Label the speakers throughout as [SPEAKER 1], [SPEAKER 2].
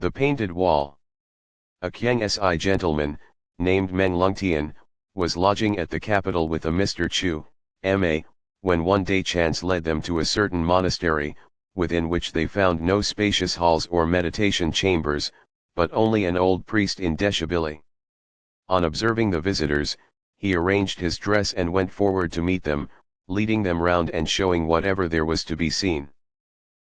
[SPEAKER 1] The Painted Wall. A Kyangsi gentleman, named Meng Lungtian, was lodging at the capital with a Mr. Chu, M.A., when one day chance led them to a certain monastery, within which they found no spacious halls or meditation chambers, but only an old priest in deshabille. On observing the visitors, he arranged his dress and went forward to meet them, leading them round and showing whatever there was to be seen.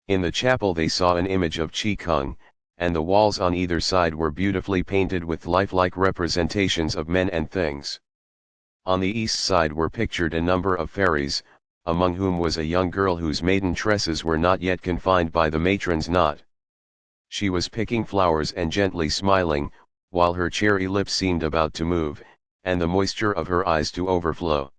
[SPEAKER 1] In the chapel they saw an image of Chi Kung, and the walls on either side were beautifully painted with lifelike representations of men and things. On the east side were pictured a number of fairies, among whom was a young girl whose maiden tresses were not yet confined by the matron's knot. She was picking flowers and gently smiling, while her cherry lips seemed about to move, and the moisture of her eyes to overflow.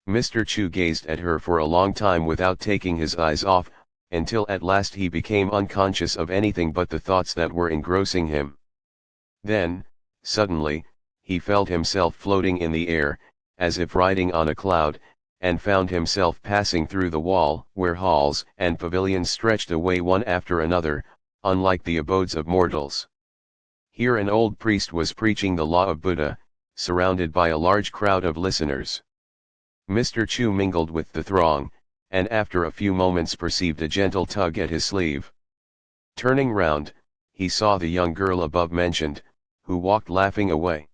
[SPEAKER 1] Mr. Chu gazed at her for a long time without taking his eyes off, until at last he became unconscious of anything but the thoughts that were engrossing him. Then, suddenly, he felt himself floating in the air, as if riding on a cloud, and found himself passing through the wall, where halls and pavilions stretched away one after another, unlike the abodes of mortals. Here an old priest was preaching the law of Buddha, surrounded by a large crowd of listeners. Mr. Chu mingled with the throng, and after a few moments perceived a gentle tug at his sleeve. Turning round, he saw the young girl above mentioned, who walked laughing away.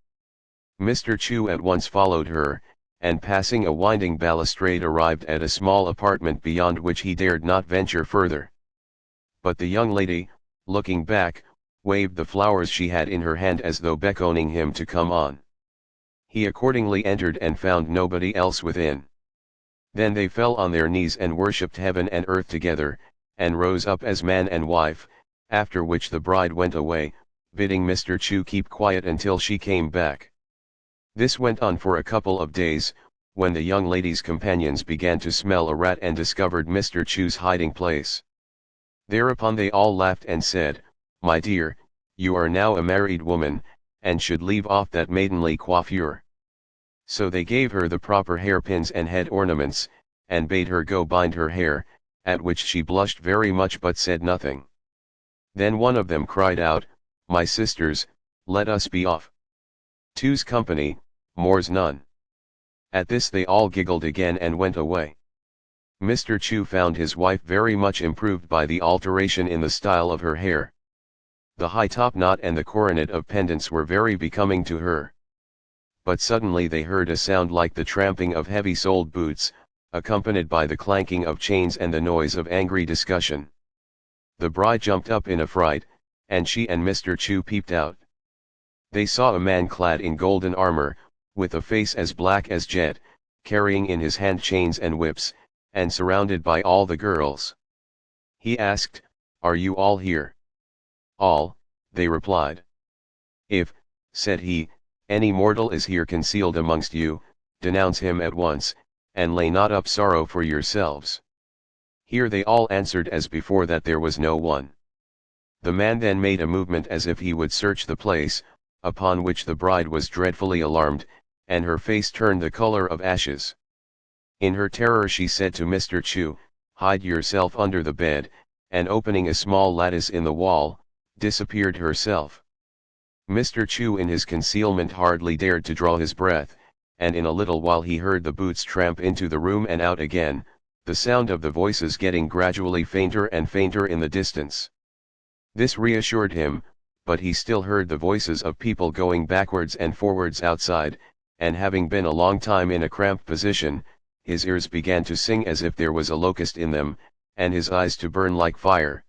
[SPEAKER 1] Mr. Chu at once followed her, and passing a winding balustrade arrived at a small apartment beyond which he dared not venture further. But the young lady, looking back, waved the flowers she had in her hand as though beckoning him to come on. He accordingly entered and found nobody else within. Then they fell on their knees and worshipped heaven and earth together, and rose up as man and wife, after which the bride went away, bidding Mr. Chu keep quiet until she came back. This went on for a couple of days, when the young lady's companions began to smell a rat and discovered Mr. Chu's hiding place. Thereupon they all laughed and said, "My dear, you are now a married woman, and should leave off that maidenly coiffure." So they gave her the proper hairpins and head ornaments, and bade her go bind her hair, at which she blushed very much but said nothing. Then one of them cried out, "My sisters, let us be off. Two's company, more's none." At this they all giggled again and went away. Mr. Chu found his wife very much improved by the alteration in the style of her hair. The high top knot and the coronet of pendants were very becoming to her. But suddenly they heard a sound like the tramping of heavy-soled boots, accompanied by the clanking of chains and the noise of angry discussion. The bride jumped up in a fright, and she and Mr. Chu peeped out. They saw a man clad in golden armor, with a face as black as jet, carrying in his hand chains and whips, and surrounded by all the girls. He asked, "Are you all here?" "All," they replied. "If," said he, "any mortal is here concealed amongst you, denounce him at once, and lay not up sorrow for yourselves." Here they all answered as before that there was no one. The man then made a movement as if he would search the place, upon which the bride was dreadfully alarmed, and her face turned the color of ashes. In her terror she said to Mr. Chu, "Hide yourself under the bed," and opening a small lattice in the wall, disappeared herself. Mr. Chu in his concealment hardly dared to draw his breath, and in a little while he heard the boots tramp into the room and out again, the sound of the voices getting gradually fainter and fainter in the distance. This reassured him, but he still heard the voices of people going backwards and forwards outside, and having been a long time in a cramped position, his ears began to sing as if there was a locust in them, and his eyes to burn like fire.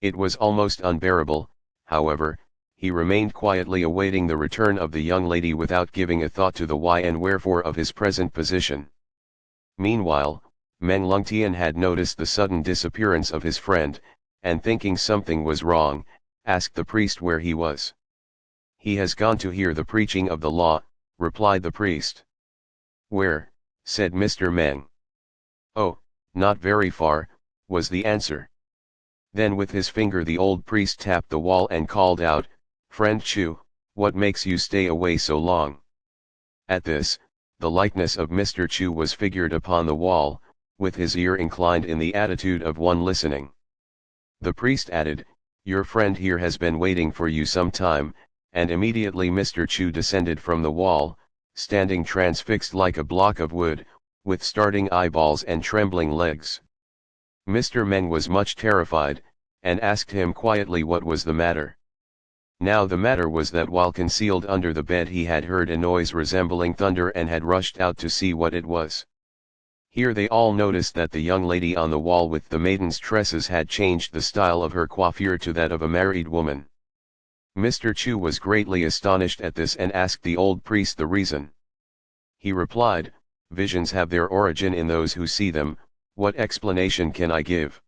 [SPEAKER 1] It was almost unbearable, however. He remained quietly awaiting the return of the young lady without giving a thought to the why and wherefore of his present position. Meanwhile, Meng Lungtian had noticed the sudden disappearance of his friend, and thinking something was wrong, asked the priest where he was. "He has gone to hear the preaching of the law," replied the priest. "Where?" said Mr. Meng. "Oh, not very far," was the answer. Then with his finger the old priest tapped the wall and called out, "Friend Chu, what makes you stay away so long?" At this, the likeness of Mr. Chu was figured upon the wall, with his ear inclined in the attitude of one listening. The priest added, Your friend here has been waiting for you some time," and immediately Mr. Chu descended from the wall, standing transfixed like a block of wood, with starting eyeballs and trembling legs. Mr. Meng was much terrified, and asked him quietly what was the matter. Now the matter was that while concealed under the bed he had heard a noise resembling thunder and had rushed out to see what it was. Here they all noticed that the young lady on the wall with the maiden's tresses had changed the style of her coiffure to that of a married woman. Mr. Chu was greatly astonished at this and asked the old priest the reason. He replied, "Visions have their origin in those who see them, what explanation can I give?"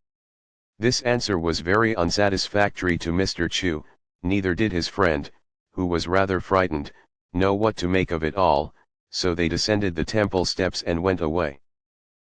[SPEAKER 1] This answer was very unsatisfactory to Mr. Chu, neither did his friend, who was rather frightened, know what to make of it all, so they descended the temple steps and went away.